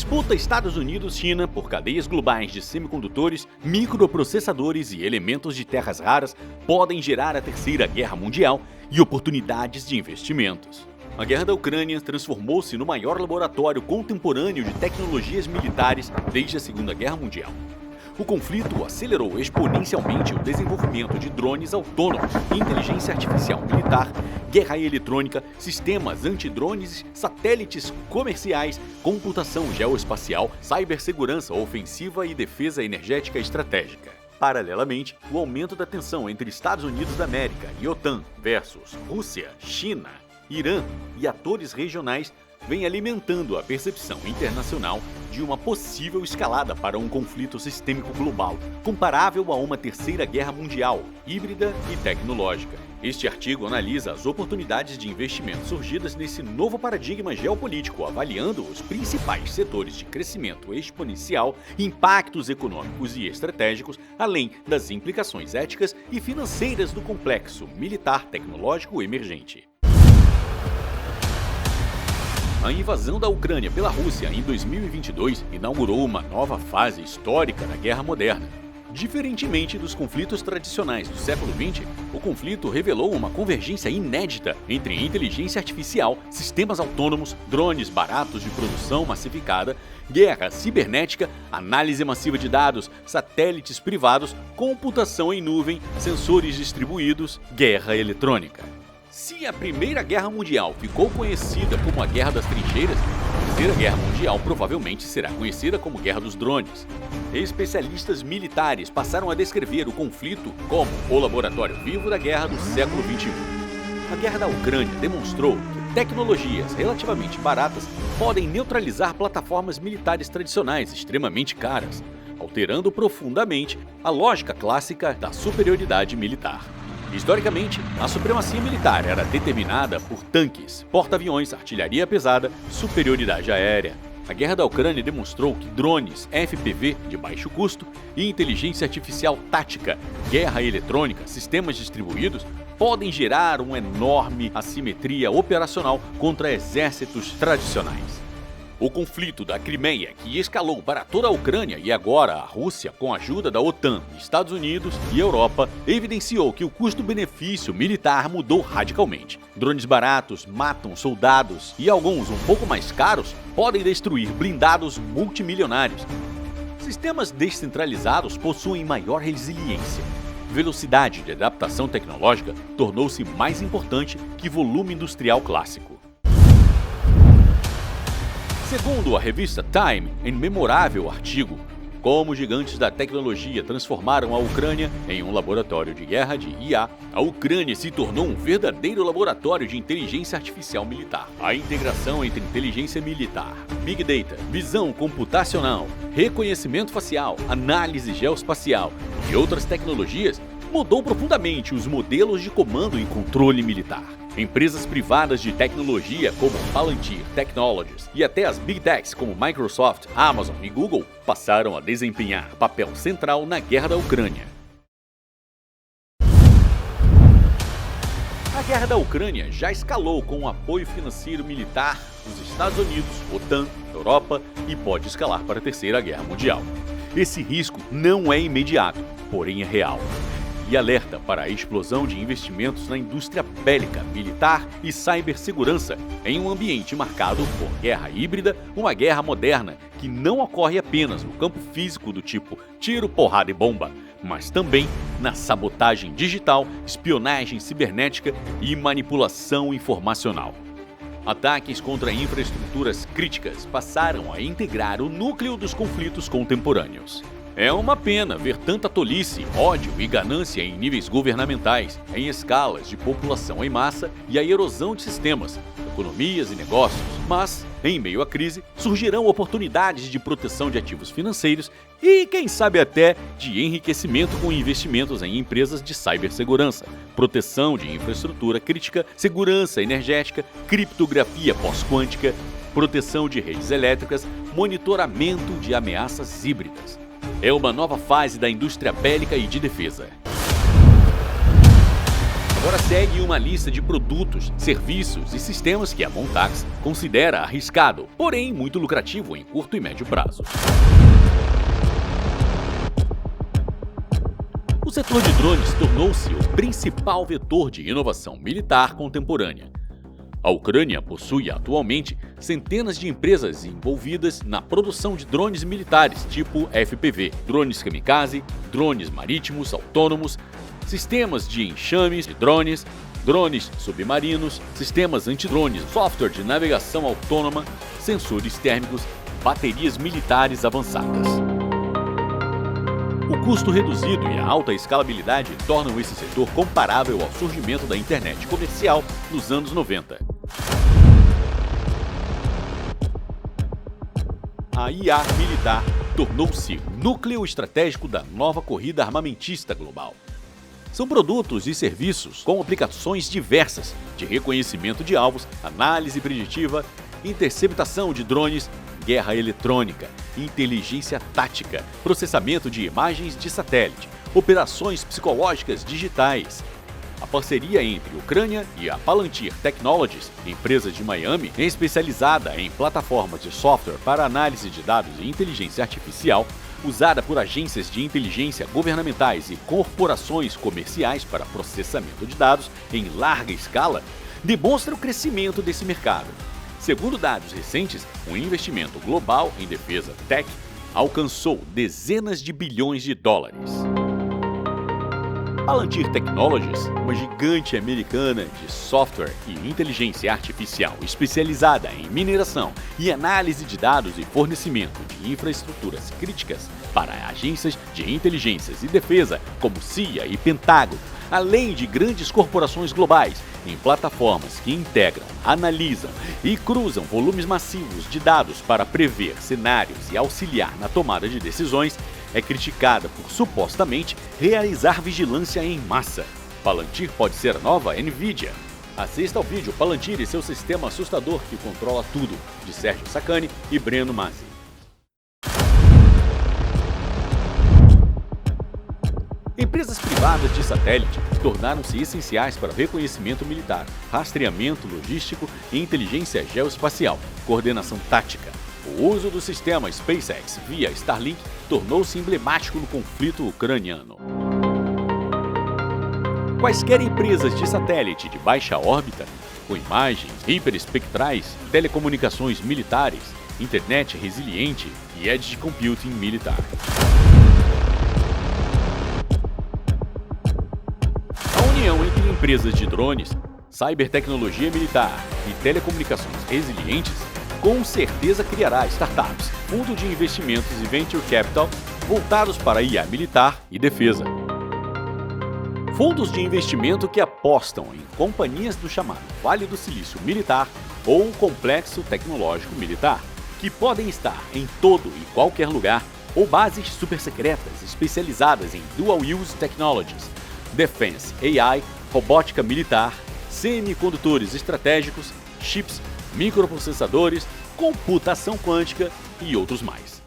disputa Estados Unidos-China por cadeias globais de semicondutores, microprocessadores e elementos de terras raras podem gerar a Terceira Guerra Mundial e oportunidades de investimentos. A guerra da Ucrânia transformou-se no maior laboratório contemporâneo de tecnologias militares desde a Segunda Guerra Mundial. O conflito acelerou exponencialmente o desenvolvimento de drones autônomos, inteligência artificial militar, guerra eletrônica, sistemas antidrones, satélites comerciais, computação geoespacial, cibersegurança ofensiva e defesa energética estratégica. Paralelamente, o aumento da tensão entre Estados Unidos da América e OTAN versus Rússia, China, Irã e atores regionais vem alimentando a percepção internacional de uma possível escalada para um conflito sistêmico global, comparável a uma terceira guerra mundial, híbrida e tecnológica. Este artigo analisa as oportunidades de investimento surgidas nesse novo paradigma geopolítico, avaliando os principais setores de crescimento exponencial, impactos econômicos e estratégicos, além das implicações éticas e financeiras do complexo militar tecnológico emergente. A invasão da Ucrânia pela Rússia em 2022 inaugurou uma nova fase histórica da guerra moderna. Diferentemente dos conflitos tradicionais do século XX, o conflito revelou uma convergência inédita entre inteligência artificial, sistemas autônomos, drones baratos de produção massificada, guerra cibernética, análise massiva de dados, satélites privados, computação em nuvem, sensores distribuídos, guerra eletrônica. Se a Primeira Guerra Mundial ficou conhecida como a Guerra das Trincheiras, a Terceira Guerra Mundial provavelmente será conhecida como Guerra dos Drones. Especialistas militares passaram a descrever o conflito como o laboratório vivo da guerra do século XXI. A Guerra da Ucrânia demonstrou que tecnologias relativamente baratas podem neutralizar plataformas militares tradicionais extremamente caras, alterando profundamente a lógica clássica da superioridade militar. Historicamente, a supremacia militar era determinada por tanques, porta-aviões, artilharia pesada, superioridade aérea. A guerra da Ucrânia demonstrou que drones FPV de baixo custo e inteligência artificial tática, guerra eletrônica, sistemas distribuídos podem gerar uma enorme assimetria operacional contra exércitos tradicionais. O conflito da Crimeia, que escalou para toda a Ucrânia e agora a Rússia, com a ajuda da OTAN, Estados Unidos e Europa, evidenciou que o custo-benefício militar mudou radicalmente. Drones baratos matam soldados e alguns um pouco mais caros podem destruir blindados multimilionários. Sistemas descentralizados possuem maior resiliência. Velocidade de adaptação tecnológica tornou-se mais importante que volume industrial clássico. Segundo a revista Time, em memorável artigo, como gigantes da tecnologia transformaram a Ucrânia em um laboratório de guerra de IA, a Ucrânia se tornou um verdadeiro laboratório de inteligência artificial militar. A integração entre inteligência militar, Big Data, visão computacional, reconhecimento facial, análise geoespacial e outras tecnologias mudou profundamente os modelos de comando e controle militar. Empresas privadas de tecnologia como Palantir Technologies e até as Big Techs como Microsoft, Amazon e Google passaram a desempenhar papel central na guerra da Ucrânia. A guerra da Ucrânia já escalou com o apoio financeiro militar dos Estados Unidos, OTAN, Europa e pode escalar para a Terceira Guerra Mundial. Esse risco não é imediato, porém é real. E alerta para a explosão de investimentos na indústria bélica, militar e cibersegurança em um ambiente marcado por guerra híbrida, uma guerra moderna que não ocorre apenas no campo físico do tipo tiro, porrada e bomba, mas também na sabotagem digital, espionagem cibernética e manipulação informacional. Ataques contra infraestruturas críticas passaram a integrar o núcleo dos conflitos contemporâneos. É uma pena ver tanta tolice, ódio e ganância em níveis governamentais, em escalas de população em massa e a erosão de sistemas, economias e negócios. Mas, em meio à crise, surgirão oportunidades de proteção de ativos financeiros e, quem sabe até, de enriquecimento com investimentos em empresas de cibersegurança, proteção de infraestrutura crítica, segurança energética, criptografia pós-quântica, proteção de redes elétricas, monitoramento de ameaças híbridas. É uma nova fase da indústria bélica e de defesa. A Agora segue uma lista de produtos, serviços e sistemas que a Montax considera arriscado, porém muito lucrativo em curto e médio prazo. O setor de drones tornou-se o principal vetor de inovação militar contemporânea. A Ucrânia possui atualmente centenas de empresas envolvidas na produção de drones militares tipo FPV, drones kamikaze, drones marítimos autônomos, sistemas de enxames de drones, drones submarinos, sistemas antidrones, software de navegação autônoma, sensores térmicos, baterias militares avançadas. O custo reduzido e a alta escalabilidade tornam esse setor comparável ao surgimento da internet comercial nos anos 90. A IA militar tornou-se o núcleo estratégico da nova corrida armamentista global. São produtos e serviços com aplicações diversas de reconhecimento de alvos, análise preditiva, interceptação de drones, guerra eletrônica, inteligência tática, processamento de imagens de satélite, operações psicológicas digitais. A parceria entre Ucrânia e a Palantir Technologies, empresa de Miami especializada em plataformas de software para análise de dados e inteligência artificial, usada por agências de inteligência governamentais e corporações comerciais para processamento de dados em larga escala, demonstra o crescimento desse mercado. Segundo dados recentes, o investimento global em defesa tech alcançou dezenas de bilhões de dólares. Palantir Technologies, uma gigante americana de software e inteligência artificial especializada em mineração e análise de dados e fornecimento de infraestruturas críticas para agências de inteligências e defesa como CIA e Pentágono, além de grandes corporações globais, em plataformas que integram, analisam e cruzam volumes massivos de dados para prever cenários e auxiliar na tomada de decisões, é criticada por supostamente realizar vigilância em massa. Palantir pode ser a nova Nvidia. Assista ao vídeo Palantir e seu sistema assustador que controla tudo, de Sérgio Sacani e Breno Masi. Empresas privadas de satélite tornaram-se essenciais para o reconhecimento militar, rastreamento logístico e inteligência geoespacial, coordenação tática. O uso do sistema SpaceX via Starlink tornou-se emblemático no conflito ucraniano. Quaisquer empresas de satélite de baixa órbita, com imagens hiperespectrais, telecomunicações militares, internet resiliente e edge computing militar. A união entre empresas de drones, cibertecnologia militar e telecomunicações resilientes com certeza criará startups, fundo de investimentos e venture capital voltados para IA militar e defesa. Fundos de investimento que apostam em companhias do chamado Vale do Silício Militar ou Complexo Tecnológico Militar, que podem estar em todo e qualquer lugar, ou bases supersecretas especializadas em Dual Use Technologies, Defense AI, robótica militar, semicondutores estratégicos, chips, microprocessadores, computação quântica e outros mais.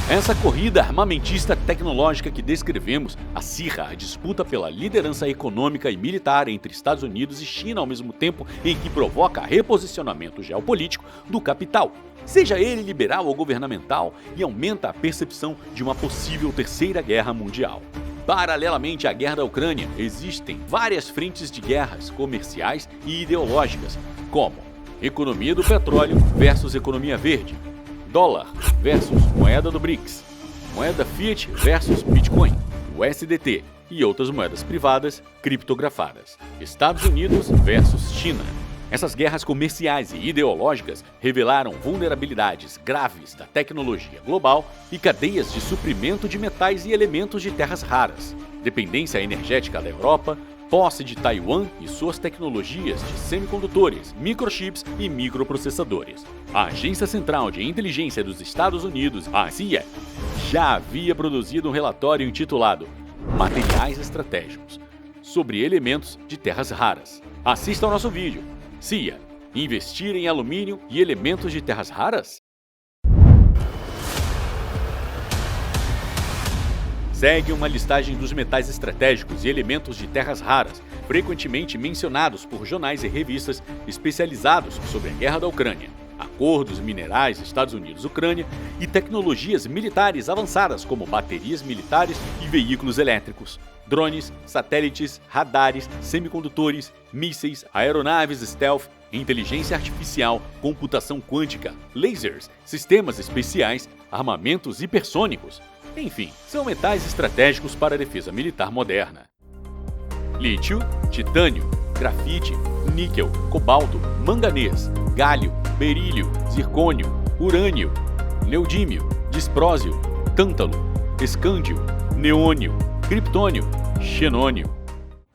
Essa corrida armamentista tecnológica que descrevemos acirra a disputa pela liderança econômica e militar entre Estados Unidos e China ao mesmo tempo em que provoca reposicionamento geopolítico do capital, seja ele liberal ou governamental, e aumenta a percepção de uma possível terceira guerra mundial. Paralelamente à guerra da Ucrânia, existem várias frentes de guerras comerciais e ideológicas, como economia do petróleo versus economia verde, dólar versus moeda do BRICS, moeda fiat versus Bitcoin, USDT e outras moedas privadas criptografadas, Estados Unidos versus China. Essas guerras comerciais e ideológicas revelaram vulnerabilidades graves da tecnologia global e cadeias de suprimento de metais e elementos de terras raras, dependência energética da Europa, posse de Taiwan e suas tecnologias de semicondutores, microchips e microprocessadores. A Agência Central de Inteligência dos Estados Unidos, a CIA, já havia produzido um relatório intitulado Materiais Estratégicos sobre elementos de terras raras. Assista ao nosso vídeo. CIA, investir em alumínio e elementos de terras raras? Segue uma listagem dos metais estratégicos e elementos de terras raras, frequentemente mencionados por jornais e revistas especializados sobre a guerra da Ucrânia, acordos minerais Estados Unidos-Ucrânia e tecnologias militares avançadas como baterias militares e veículos elétricos, drones, satélites, radares, semicondutores, mísseis, aeronaves stealth, inteligência artificial, computação quântica, lasers, sistemas especiais, armamentos hipersônicos. Enfim, são metais estratégicos para a defesa militar moderna. Lítio, titânio, grafite, níquel, cobalto, manganês, galho, berílio, zircônio, urânio, neodímio, disprósio, tântalo, escândio, neônio, criptônio, xenônio.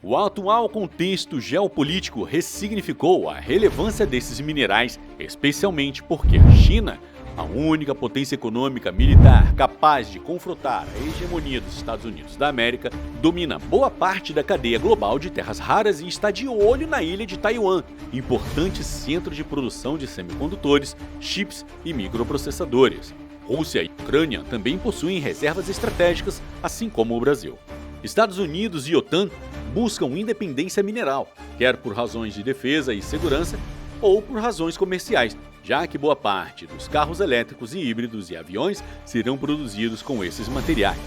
O atual contexto geopolítico ressignificou a relevância desses minerais, especialmente porque a China, a única potência econômica militar capaz de confrontar a hegemonia dos Estados Unidos da América, domina boa parte da cadeia global de terras raras e está de olho na ilha de Taiwan, importante centro de produção de semicondutores, chips e microprocessadores. Rússia e Ucrânia também possuem reservas estratégicas, assim como o Brasil. Estados Unidos e OTAN buscam independência mineral, quer por razões de defesa e segurança ou por razões comerciais, já que boa parte dos carros elétricos e híbridos e aviões serão produzidos com esses materiais.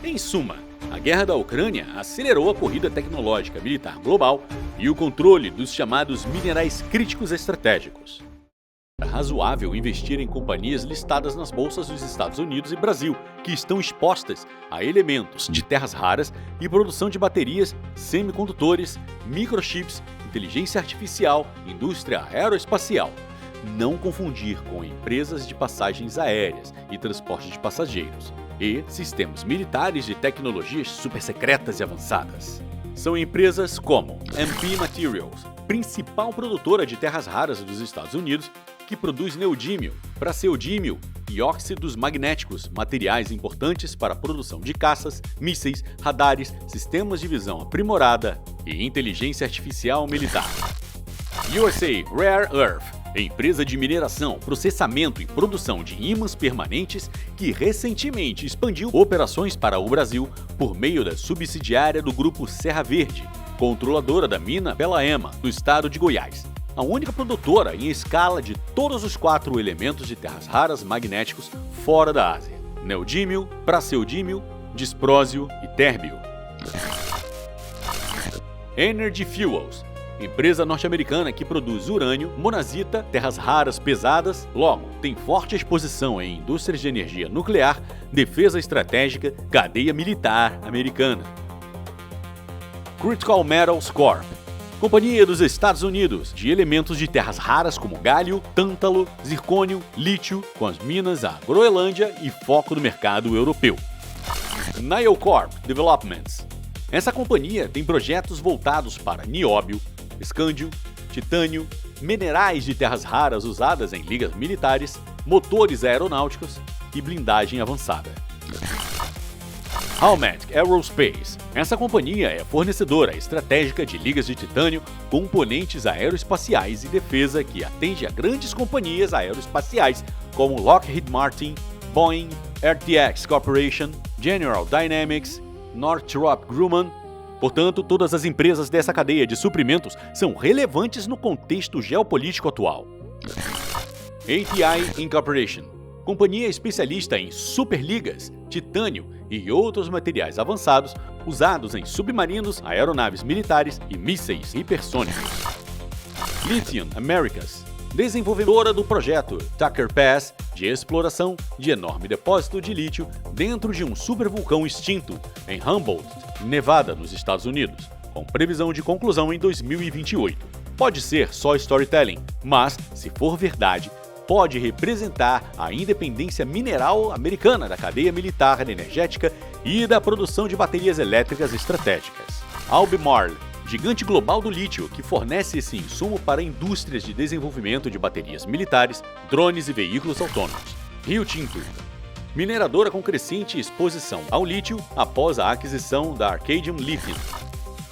Em suma, a guerra da Ucrânia acelerou a corrida tecnológica militar global e o controle dos chamados minerais críticos estratégicos. É razoável investir em companhias listadas nas bolsas dos Estados Unidos e Brasil, que estão expostas a elementos de terras raras e produção de baterias, semicondutores, microchips, inteligência artificial, indústria aeroespacial. Não confundir com empresas de passagens aéreas e transporte de passageiros e sistemas militares de tecnologias supersecretas e avançadas. São empresas como MP Materials, principal produtora de terras raras dos Estados Unidos, que produz neodímio, praseodímio e óxidos magnéticos, materiais importantes para a produção de caças, mísseis, radares, sistemas de visão aprimorada e inteligência artificial militar. USA Rare Earth, empresa de mineração, processamento e produção de ímãs permanentes que recentemente expandiu operações para o Brasil por meio da subsidiária do Grupo Serra Verde, controladora da mina Pelaema, no estado de Goiás. A única produtora em escala de todos os 4 elementos de terras raras magnéticos fora da Ásia: neodímio, praseodímio, disprósio e térbio. Energy Fuels, empresa norte-americana que produz urânio, monazita, terras raras pesadas, logo tem forte exposição em indústrias de energia nuclear, defesa estratégica, cadeia militar americana. Critical Metals Corp, companhia dos Estados Unidos de elementos de terras raras como galho, tântalo, zircônio, lítio, com as minas da Groenlândia e foco no mercado europeu. Nile Corp Developments. Essa companhia tem projetos voltados para nióbio, escândio, titânio, minerais de terras raras usadas em ligas militares, motores aeronáuticos e blindagem avançada. Howmet Aerospace. Essa companhia é fornecedora estratégica de ligas de titânio, componentes aeroespaciais e defesa que atende a grandes companhias aeroespaciais como Lockheed Martin, Boeing, RTX Corporation, General Dynamics, Northrop Grumman. Portanto, todas as empresas dessa cadeia de suprimentos são relevantes no contexto geopolítico atual. ATI Incorporation, companhia especialista em superligas, titânio e outros materiais avançados usados em submarinos, aeronaves militares e mísseis hipersônicos. Lithium Americas, desenvolvedora do projeto Tucker Pass de exploração de enorme depósito de lítio dentro de um supervulcão extinto em Humboldt, Nevada, nos Estados Unidos, com previsão de conclusão em 2028. Pode ser só storytelling, mas, se for verdade, pode representar a independência mineral americana da cadeia militar energética e da produção de baterias elétricas estratégicas. Albemarle, gigante global do lítio que fornece esse insumo para indústrias de desenvolvimento de baterias militares, drones e veículos autônomos. Rio Tinto, mineradora com crescente exposição ao lítio após a aquisição da Arcadium Lithium.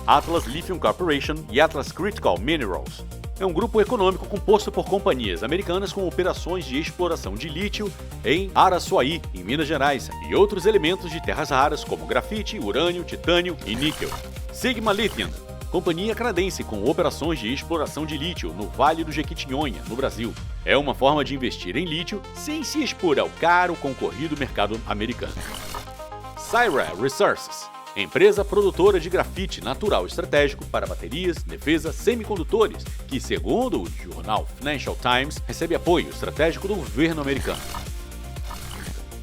Atlas Lithium Corporation e Atlas Critical Minerals, é um grupo econômico composto por companhias americanas com operações de exploração de lítio em Araçuaí, em Minas Gerais, e outros elementos de terras raras como grafite, urânio, titânio e níquel. Sigma Lithium, companhia canadense com operações de exploração de lítio no Vale do Jequitinhonha, no Brasil. É uma forma de investir em lítio sem se expor ao caro concorrido mercado americano. Syra Resources, empresa produtora de grafite natural estratégico para baterias, defesa, semicondutores, que, segundo o jornal Financial Times, recebe apoio estratégico do governo americano.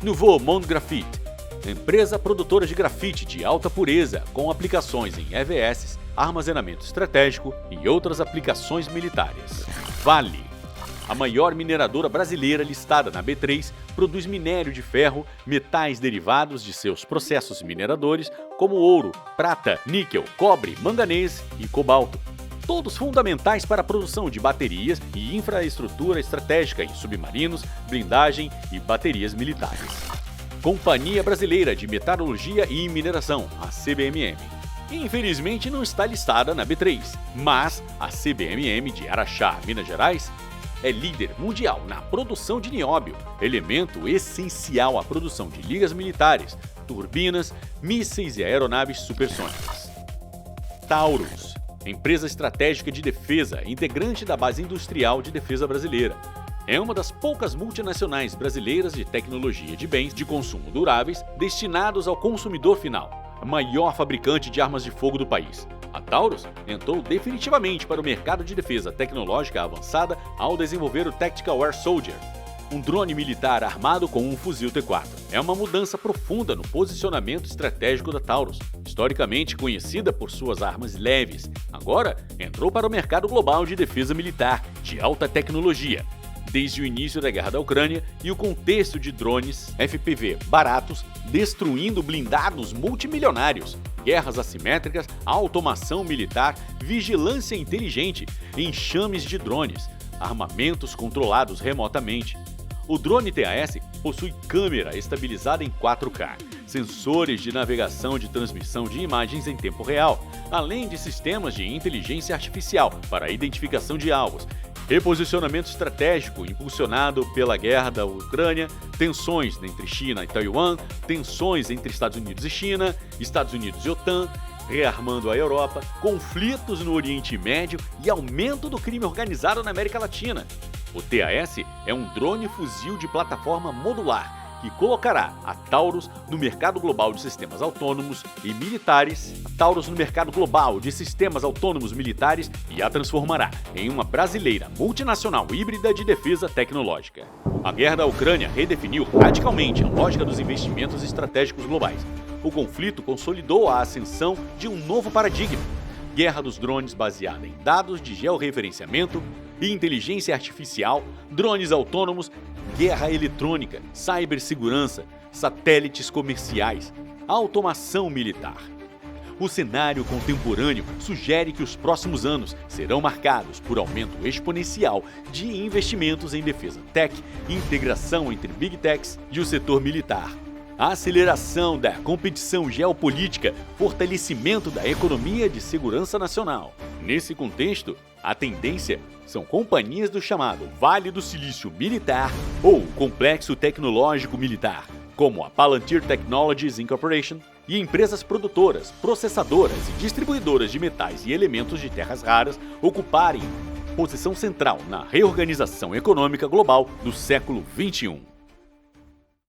Nouveau Monde Graphite, empresa produtora de grafite de alta pureza com aplicações em EVS, armazenamento estratégico e outras aplicações militares. Vale, a maior mineradora brasileira listada na B3, produz minério de ferro, metais derivados de seus processos mineradores, como ouro, prata, níquel, cobre, manganês e cobalto. Todos fundamentais para a produção de baterias e infraestrutura estratégica em submarinos, blindagem e baterias militares. Companhia Brasileira de Metalurgia e Mineração, a CBMM. Infelizmente não está listada na B3, mas a CBMM de Araxá, Minas Gerais, é líder mundial na produção de nióbio, elemento essencial à produção de ligas militares, turbinas, mísseis e aeronaves supersônicas. Taurus, empresa estratégica de defesa, integrante da Base Industrial de Defesa Brasileira. É uma das poucas multinacionais brasileiras de tecnologia de bens de consumo duráveis destinados ao consumidor final, a maior fabricante de armas de fogo do país. A Taurus entrou definitivamente para o mercado de defesa tecnológica avançada ao desenvolver o Tactical Air Soldier, um drone militar armado com um fuzil T4. É uma mudança profunda no posicionamento estratégico da Taurus, historicamente conhecida por suas armas leves. Agora entrou para o mercado global de defesa militar de alta tecnologia. Desde o início da guerra da Ucrânia e o contexto de drones FPV baratos destruindo blindados multimilionários, guerras assimétricas, automação militar, vigilância inteligente, enxames de drones, armamentos controlados remotamente. O drone TAS possui câmera estabilizada em 4K, sensores de navegação de transmissão de imagens em tempo real, além de sistemas de inteligência artificial para a identificação de alvos, reposicionamento estratégico impulsionado pela guerra da Ucrânia, tensões entre China e Taiwan, tensões entre Estados Unidos e China, Estados Unidos e OTAN, rearmando a Europa, conflitos no Oriente Médio e aumento do crime organizado na América Latina. O TAS é um drone-fuzil de plataforma modular que colocará a Taurus no mercado global de sistemas autônomos e militares, e a transformará em uma brasileira multinacional híbrida de defesa tecnológica. A guerra da Ucrânia redefiniu radicalmente a lógica dos investimentos estratégicos globais. O conflito consolidou a ascensão de um novo paradigma: guerra dos drones baseada em dados de georreferenciamento, inteligência artificial, drones autônomos, guerra eletrônica, cibersegurança, satélites comerciais, automação militar. O cenário contemporâneo sugere que os próximos anos serão marcados por aumento exponencial de investimentos em defesa tech, integração entre big techs e o setor militar, a aceleração da competição geopolítica, fortalecimento da economia de segurança nacional. Nesse contexto, a tendência são companhias do chamado Vale do Silício Militar ou Complexo Tecnológico Militar, como a Palantir Technologies Incorporation, e empresas produtoras, processadoras e distribuidoras de metais e elementos de terras raras ocuparem posição central na reorganização econômica global do século XXI.